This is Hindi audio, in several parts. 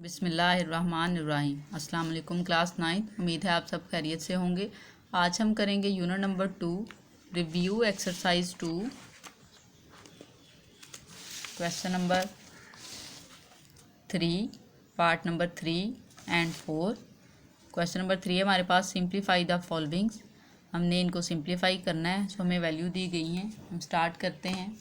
बिस्मिल्लाहिर्रहमानिर्रहीम। अस्सलाम वालेकुम क्लास 9। उम्मीद है आप सब खैरियत से होंगे। आज हम करेंगे unit number 2 review exercise 2 question number 3 part number 3 and 4। Question number 3 है हमारे पास सिंप्लीफाई द फॉलोइंग्स। हमने इनको सिंप्लीफाई करना है, सो हमें वैल्यू दी गई हैं। हम स्टार्ट करते हैं।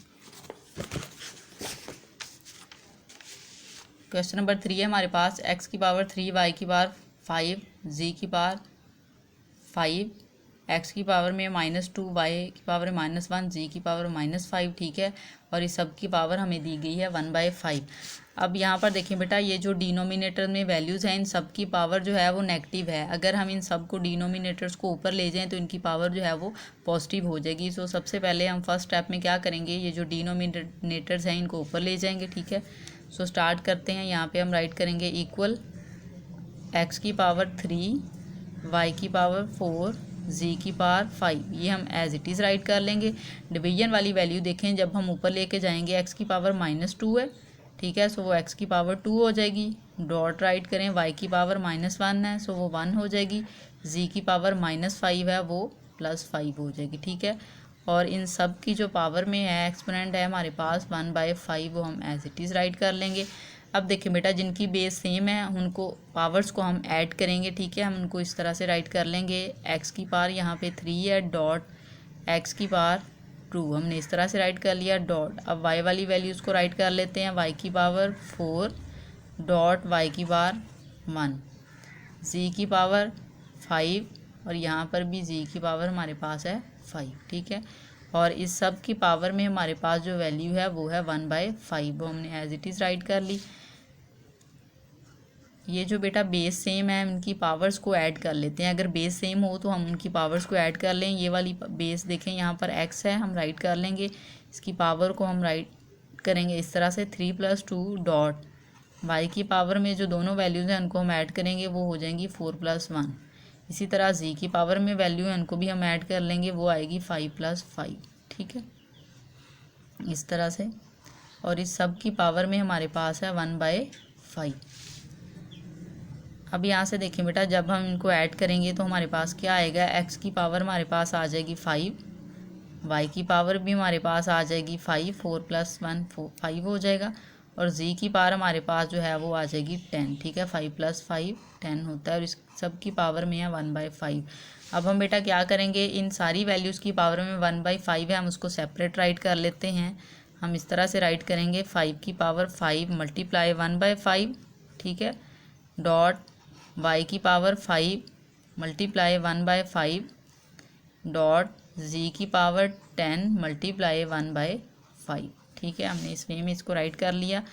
क्वेश्चन नंबर 3 है हमारे पास x की पावर 3 y की पावर 5 z की पावर 5 x की पावर में -2 y की पावर -1 z की पावर -5। ठीक है, और इस सब की पावर हमें दी गई है 1/5। अब यहाँ पर देखें बेटा, ये जो डिनोमिनेटर में वैल्यूज़ हैं इन सब की पावर जो है वो नेगेटिव है। अगर हम इन सब को डिनोमिनेटर्स को ऊपर ले जाएं तो इनकी पावर जो है वो पॉजिटिव हो जाएगी। सो सबसे पहले हम फर्स्ट स्टेप में क्या करेंगे, ये जो डिनोमिनेटर्स हैं इनको ऊपर ले जाएंगे। ठीक है, सो स्टार्ट करते हैं। यहाँ पे हम राइट करेंगे इक्वल x की पावर 3 y की पावर 4 z की पावर 5। ये हम एज इट इज़ राइट कर लेंगे। डिवीजन वाली वैल्यू देखें, जब हम ऊपर लेके जाएंगे x की पावर -2 है। ठीक है, सो वो x की पावर 2 हो जाएगी। डॉट राइट करें, y की पावर -1 है, सो वो 1 हो जाएगी। z की पावर -5 है, वो +5 हो जाएगी। ठीक है, और इन सब की जो पावर में है एक्सपोनेंट है हमारे पास 1/5, वो हम एज इट इज़ राइट कर लेंगे। अब देखिए बेटा, जिनकी बेस सेम है उनको पावर्स को हम ऐड करेंगे। ठीक है, हम उनको इस तरह से राइट कर लेंगे। x की पावर यहाँ पे 3 है, डॉट x की पावर 2 हमने इस तरह से राइट कर लिया, डॉट। अब y वाली वैल्यूज़ को राइट कर लेते हैं। y की पावर 4 डॉट y की पावर 1, z की पावर 5 और यहाँ पर भी z की पावर हमारे पास है 5। ठीक है, और इस सब की पावर में हमारे पास जो वैल्यू है वो है 1/5, वो हमने एज इट इज़ राइट कर ली। ये जो बेटा बेस सेम है उनकी पावर्स को ऐड कर लेते हैं। अगर बेस सेम हो तो हम उनकी पावर्स को ऐड कर लें। ये वाली बेस देखें, यहाँ पर x है, हम राइट कर लेंगे। इसकी पावर को हम राइट करेंगे इस तरह से 3 + 2 डॉट y की पावर में जो दोनों वैल्यूज़ हैं उनको हम ऐड करेंगे, वो हो जाएंगी 4 + 1। इसी तरह z की पावर में वैल्यू है उनको भी हम ऐड कर लेंगे, वो आएगी 5 + 5। ठीक है, इस तरह से, और इस सब की पावर में हमारे पास है 1/5। अब यहाँ से देखें बेटा, जब हम इनको ऐड करेंगे तो हमारे पास क्या आएगा, x की पावर हमारे पास आ जाएगी 5, y की पावर भी हमारे पास आ जाएगी 5, 4 + 1 5 हो जाएगा, और z की पावर हमारे पास जो है वो आ जाएगी 10। ठीक है, 5 + 5 10 होता है, और इस सब की पावर में है 1/5। अब हम बेटा क्या करेंगे, इन सारी वैल्यूज़ की पावर में 1/5 है, हम उसको सेपरेट राइट कर लेते हैं। हम इस तरह से राइट करेंगे, 5 की पावर 5 × 1/5। ठीक है, डॉट y की पावर 5 × 1/5 डॉट z की पावर 10 × 1/5। ठीक है, हमने इस वे में इसको राइट कर लिया।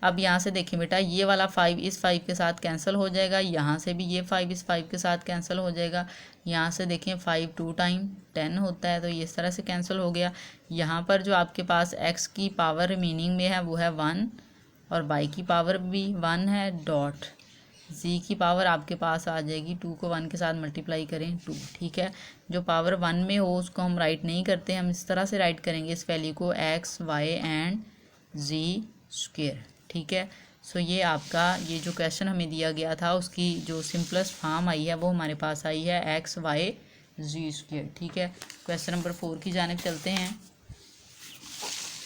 अब यहाँ से देखिए बेटा, ये वाला 5 इस 5 के साथ कैंसिल हो जाएगा, यहाँ से भी ये 5 इस 5 के साथ कैंसिल हो जाएगा। यहाँ से देखें 5 2 टाइम 10 होता है, तो ये इस तरह से कैंसिल हो गया। यहाँ पर जो आपके पास x की पावर रिमेनिंग में है वो है 1, और y की पावर भी 1 है, डॉट z की पावर आपके पास आ जाएगी 2 को 1 के साथ मल्टीप्लाई करें 2। ठीक है, जो पावर 1 में हो उसको हम राइट नहीं करते, हम इस तरह से राइट करेंगे इस वैल्यू को x y एंड z²। ठीक है, सो ये आपका ये जो क्वेश्चन हमें दिया गया था उसकी जो सिंपलेस्ट फॉर्म आई है वो हमारे पास आई है x y z²। ठीक है, क्वेश्चन नंबर 4 की जानिब चलते हैं।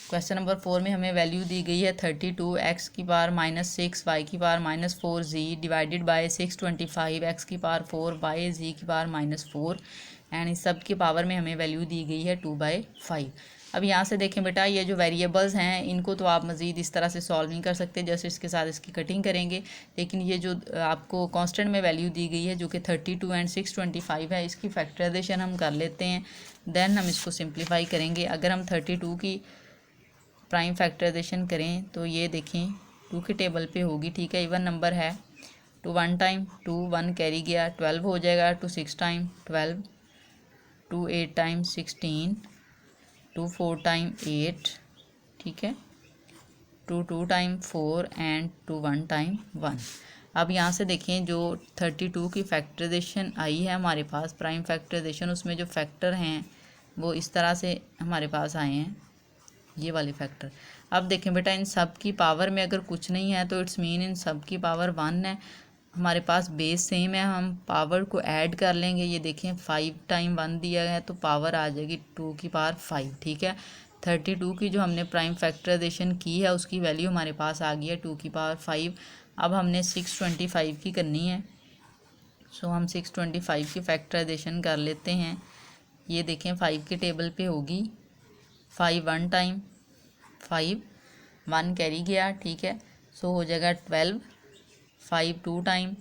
क्वेश्चन नंबर 4 में हमें वैल्यू दी गई है 32, x की पावर -6 y की power -4 z divided by 625 x की पावर 4 बाय z की पावर -4, एंड इस सब की पावर में हमें वैल्यू दी गई है 2/5। अब यहाँ से देखें बेटा, ये जो वेरिएबल्स हैं इनको तो आप मज़ीद इस तरह से सॉल्व नहीं कर सकते, जैसे इसके साथ इसकी कटिंग करेंगे। लेकिन ये जो आपको कांस्टेंट में वैल्यू दी गई है जो कि 32 एंड 625 है, इसकी फैक्टराइजेशन हम कर लेते हैं, देन हम इसको सिंप्लीफाई करेंगे। अगर हम 32 की प्राइम फैक्टराइजेशन करें तो ये देखें 2 के टेबल पे होगी। ठीक है, इवन नंबर है, 2 1 टाइम 2 1 कैरी गया 12 हो जाएगा, 2 6 टाइम 12, 2 8 टाइम 16, 2 4 टाइम 8। ठीक है, 2 2 टाइम 4 एंड 2 1 टाइम 1। अब यहाँ से देखें जो 32 की फैक्टराइजेशन आई है हमारे पास प्राइम फैक्टराइजेशन, उसमें जो फैक्टर हैं वो इस तरह से हमारे पास आए हैं, ये वाले फैक्टर। अब देखें बेटा, इन सब की पावर में अगर कुछ नहीं है तो इट्स मीन इन सब की पावर 1 है। हमारे पास बेस सेम है, हम पावर को ऐड कर लेंगे। ये देखें 5 टाइम 1 दिया है तो पावर आ जाएगी 2 की पावर 5। ठीक है, 32 की जो हमने प्राइम फैक्टराइजेशन की है उसकी वैल्यू हमारे पास आ गई है 2 की पावर 5। अब हमने 625 की करनी है। सो हम 625 की फैक्टराइजेशन कर लेते हैं। ये देखें 5 के टेबल पे होगी 5 1 टाइम, 5 1 कैरी गया। ठीक है, सो हो जाएगा 12, 5 2 टाइम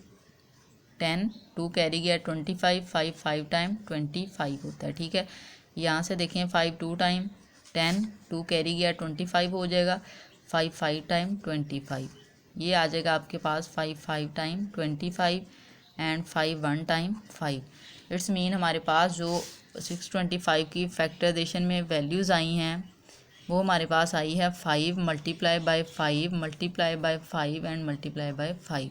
10, 2 कैरी गया 25, 5 5 टाइम 25 होता है। ठीक है, यहाँ से देखें 5 2 टाइम 10, 2 कैरी गया 25 हो जाएगा, 5 5 टाइम 25। ये आ जाएगा आपके पास 5 5 time 25 and 5 1 time 5। It's mean हमारे पास जो 625 की फैक्टराइजेशन में वैल्यूज़ आई हैं वो हमारे पास आई है 5 multiply by 5 multiply by 5 and multiply by 5।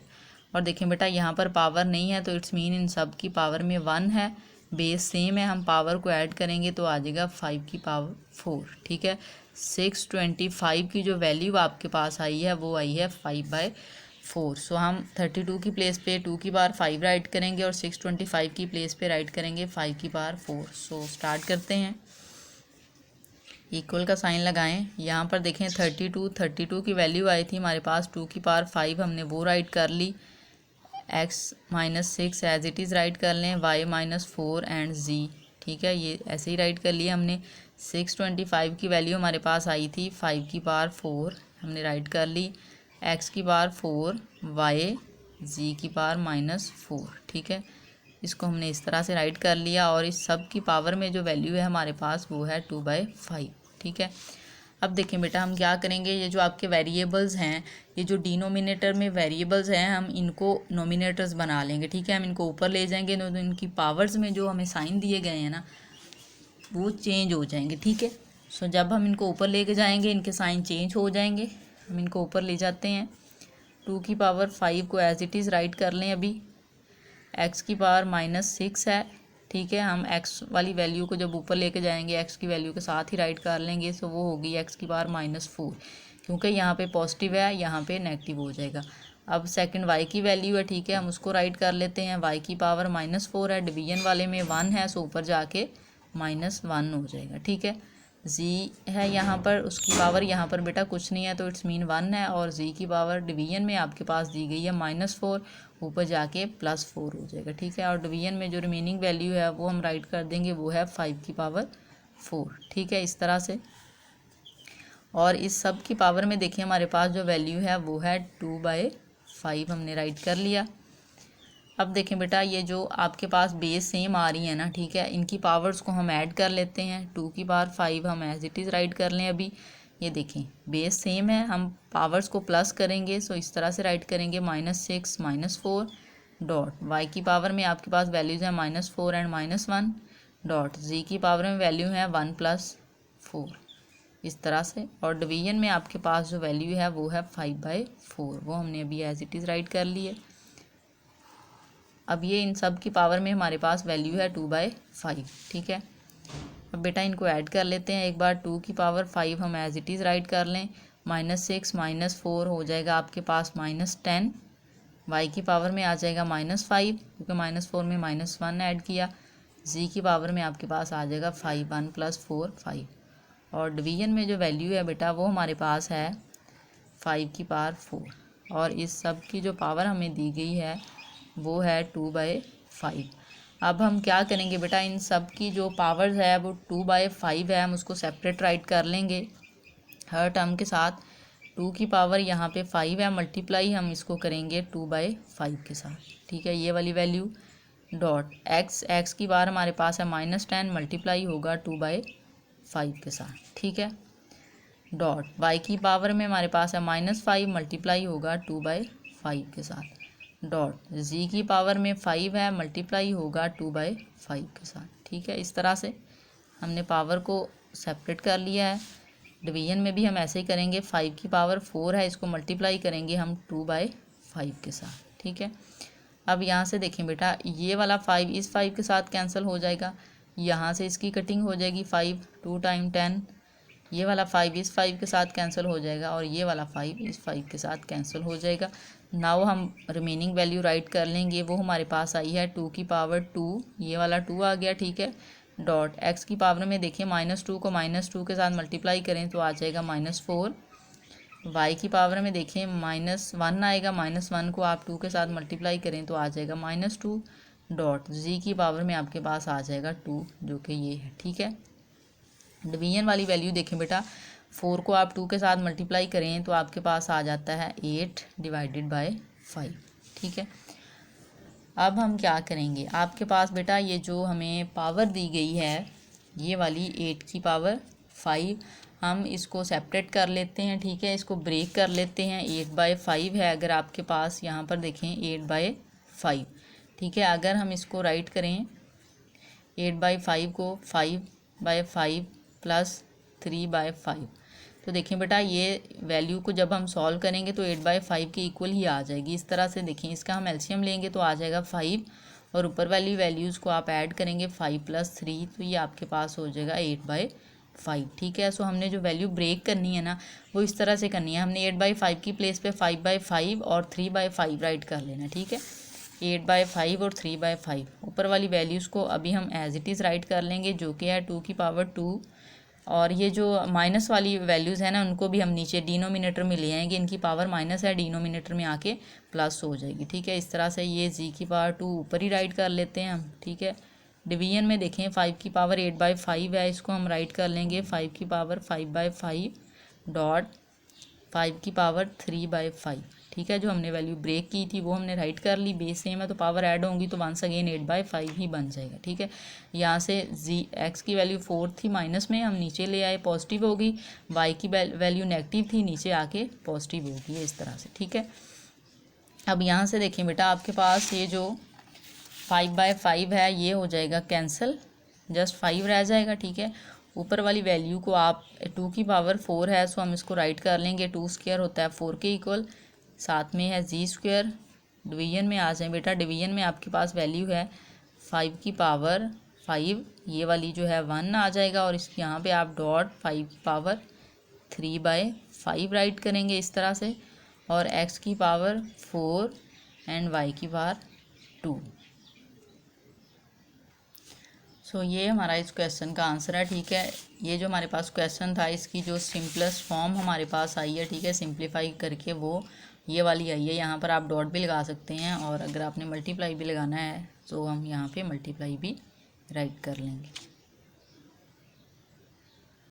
और देखें बेटा, यहाँ पर पावर नहीं है तो इट्स मीन इन सब की पावर में 1 है, बेस सेम है, हम पावर को ऐड करेंगे तो आ जाएगा 5 की पावर 4। ठीक है, 625 की जो वैल्यू आपके पास आई है वो आई है 5/4। सो हम 32 की प्लेस पे 2 की पावर 5 राइट करेंगे और 625 की प्लेस पे राइट करेंगे 5 की पावर 4। सो स्टार्ट करते हैं। इक्वल का साइन लगाएं। यहाँ पर देखें 32 की वैल्यू आई थी हमारे पास 2 की पावर 5, हमने वो राइट कर ली। x-6 as it is write कर लें, y-4 एंड z। ठीक है, ये ऐसे ही राइट कर लिया हमने। 625 की वैल्यू हमारे पास आई थी 5 की पावर 4, हमने राइट कर ली। x की पावर 4, y z की पावर -4। ठीक है, इसको हमने इस तरह से राइट कर लिया और इस सब की पावर में जो वैल्यू है हमारे पास वो है 2/5। ठीक है, अब देखें बेटा, हम क्या करेंगे, ये जो आपके वेरिएबल्स हैं, ये जो डिनोमिनेटर में वेरिएबल्स हैं, हम इनको नोमिनेटर्स बना लेंगे। ठीक है, हम इनको ऊपर ले जाएंगे तो इनकी पावर्स में जो हमें साइन दिए गए हैं ना वो चेंज हो जाएंगे। ठीक है, सो जब हम इनको ऊपर लेके जाएंगे इनके साइन चेंज हो जाएंगे। हम इनको ऊपर ले जाते हैं। 2 की पावर 5 को एज इट इज़ राइट कर लें। अभी x की पावर -6 है। ठीक है, हम x वाली वैल्यू को जब ऊपर लेके जाएंगे x की वैल्यू के साथ ही राइट कर लेंगे। सो वो होगी x की पावर -4, क्योंकि यहाँ पे पॉजिटिव है, यहाँ पे नेगेटिव हो जाएगा। अब सेकंड y की वैल्यू है। ठीक है, हम उसको राइट कर लेते हैं। y की पावर -4 है, डिवीजन वाले में 1 है, सो ऊपर जाके -1 हो जाएगा। ठीक है, z है यहाँ पर, उसकी पावर यहाँ पर बेटा कुछ नहीं है तो इट्स मीन 1 है, और z की पावर डिवीजन में आपके पास दी गई है -4, ऊपर जाके +4 हो जाएगा। ठीक है, और डिवीजन में जो रिमेनिंग वैल्यू है वो हम राइट कर देंगे, वो है 5 की पावर 4। ठीक है, इस तरह से। और इस सब की पावर में देखिए हमारे पास जो वैल्यू है वो है 2/5, हमने राइट कर लिया। अब देखें बेटा, ये जो आपके पास बेस सेम आ रही है ना, ठीक है, इनकी पावर्स को हम ऐड कर लेते हैं। 2 की पावर 5 हम एज इट इज़ राइट कर लें। अभी ये देखें बेस सेम है, हम पावर्स को प्लस करेंगे, सो इस तरह से राइट करेंगे -6 -4 डॉट y की पावर में आपके पास वैल्यूज़ हैं -4 एंड -1 डॉट z की पावर में वैल्यू है 1 + 4, इस तरह से। और डिवीजन में आपके पास जो वैल्यू है वो है 5/4, वो हमने अभी एज इट इज़ राइट कर ली है। अब ये इन सब की पावर में हमारे पास वैल्यू है 2/5। ठीक है, अब बेटा इनको ऐड कर लेते हैं एक बार। 2 की पावर 5 हम एज इट इज़ राइट कर लें, -6 -4 हो जाएगा आपके पास -10, y की पावर में आ जाएगा -5, क्योंकि -4 में -1 ऐड किया। z की पावर में आपके पास आ जाएगा 5, 1 + 4 5, और डिवीजन में जो वैल्यू है बेटा वो हमारे पास है 5 की पावर 4, और इस सब की जो पावर हमें दी गई है वो है 2/5। अब हम क्या करेंगे बेटा, इन सब की जो पावर्स है वो 2/5 है, हम उसको सेपरेट राइट कर लेंगे हर टर्म के साथ। 2 की पावर यहाँ पे 5 है, मल्टीप्लाई हम इसको करेंगे 2/5 के साथ। ठीक है, ये वाली वैल्यू डॉट x की बार हमारे पास है -10, मल्टीप्लाई होगा 2/5 के साथ। ठीक है, डॉट y की पावर में हमारे पास है -5, मल्टीप्लाई होगा 2/5 के साथ। डॉट z की पावर में 5 है, मल्टीप्लाई होगा 2/5 के साथ। ठीक है, इस तरह से हमने पावर को सेपरेट कर लिया है। डिवीजन में भी हम ऐसे ही करेंगे। 5 की पावर 4 है, इसको मल्टीप्लाई करेंगे हम 2/5 के साथ। ठीक है, अब यहाँ से देखें बेटा, ये वाला 5 इस 5 के साथ कैंसिल हो जाएगा, यहाँ से इसकी कटिंग हो जाएगी 5 2 टाइम 10, ये वाला 5 इस 5 के साथ कैंसिल हो जाएगा और ये वाला 5 इस 5 के साथ कैंसिल हो जाएगा। नाउ हम रिमेनिंग वैल्यू राइट कर लेंगे। वो हमारे पास आई है 2 की पावर 2, ये वाला 2 आ गया, ठीक है। डॉट एक्स की पावर में देखिए -2 को -2 के साथ मल्टीप्लाई करें तो आ जाएगा -4। वाई की पावर में देखिए -1 आएगा, -1 को आप 2 के साथ मल्टीप्लाई करें तो आ जाएगा -2। डॉट जी की पावर में आपके पास आ जाएगा 2, जो कि ये है, ठीक है। डिवीजन वाली वैल्यू देखें बेटा, 4 को आप 2 के साथ मल्टीप्लाई करें तो आपके पास आ जाता है 8 डिवाइडेड बाय 5, ठीक है। अब हम क्या करेंगे, आपके पास बेटा ये जो हमें पावर दी गई है ये वाली 8 की पावर 5, हम इसको सेपरेट कर लेते हैं, ठीक है। इसको ब्रेक कर लेते हैं। 8/5 है अगर आपके पास, यहाँ पर देखें 8/5, ठीक है। अगर हम इसको राइट करें 8/5 को 5/5 प्लस 3/5, तो देखें बेटा ये वैल्यू को जब हम सॉल्व करेंगे तो 8/5 के इक्वल ही आ जाएगी। इस तरह से देखें, इसका हम एलसीएम लेंगे तो आ जाएगा 5 और ऊपर वाली वैल्यूज़ को आप ऐड करेंगे 5 + 3, तो ये आपके पास हो जाएगा 8/5, ठीक है। सो हमने जो वैल्यू ब्रेक करनी है ना वो इस तरह से करनी है, हमने 8/5 की प्लेस पे 5/5 और 3/5 राइट कर लेना, ठीक है। 8/5 और 3/5, ऊपर वाली वैल्यूज़ को अभी हम एज इट इज़ राइट कर लेंगे, जो कि है 2 की पावर 2, और ये जो माइनस वाली वैल्यूज़ है ना उनको भी हम नीचे डिनोमिनेटर में ले आएंगे, इनकी पावर माइनस है, डिनोमिनेटर में आके प्लस हो जाएगी, ठीक है। इस तरह से ये जी की पावर 2 ऊपर ही राइट कर लेते हैं हम, ठीक है। डिवीजन में देखें 5 की पावर 8/5 है, इसको हम राइट कर लेंगे 5 की पावर 5/5 डॉट 5 की पावर 3/5, ठीक है। जो हमने वैल्यू ब्रेक की थी वो हमने राइट कर ली, बेस सेम है तो पावर ऐड होंगी तो वंस अगेन 8/5 ही बन जाएगा, ठीक है। यहाँ से जी एक्स की वैल्यू 4 थी माइनस में, हम नीचे ले आए पॉजिटिव होगी, वाई की वैल्यू नेगेटिव थी नीचे आके पॉजिटिव होगी, इस तरह से, ठीक है। अब यहाँ से देखें बेटा आपके पास ये जो 5/5 है ये हो जाएगा कैंसिल, जस्ट 5 रह जाएगा, ठीक है। ऊपर वाली वैल्यू को आप 2 की पावर 4 है सो हम इसको राइट कर लेंगे, 2 स्क्वायर होता है 4 के इक्वल, साथ में है जी स्क्वायर। डिवीजन में आ जाए बेटा, डिवीजन में आपके पास वैल्यू है 5 की पावर 5, ये वाली जो है 1 आ जाएगा, और इस यहाँ पे आप डॉट 5 की पावर 3/5 राइट करेंगे इस तरह से, और x की पावर 4 एंड y की पावर 2। सो ये हमारा इस क्वेश्चन का आंसर है, ठीक है। ये जो हमारे पास क्वेश्चन था इसकी जो सिंपलेस्ट फॉर्म हमारे पास आई है, ठीक है, सिंप्लीफाई करके वो ये वाली आई है। यहाँ पर आप डॉट भी लगा सकते हैं, और अगर आपने मल्टीप्लाई भी लगाना है तो हम यहाँ पे मल्टीप्लाई भी राइट कर लेंगे।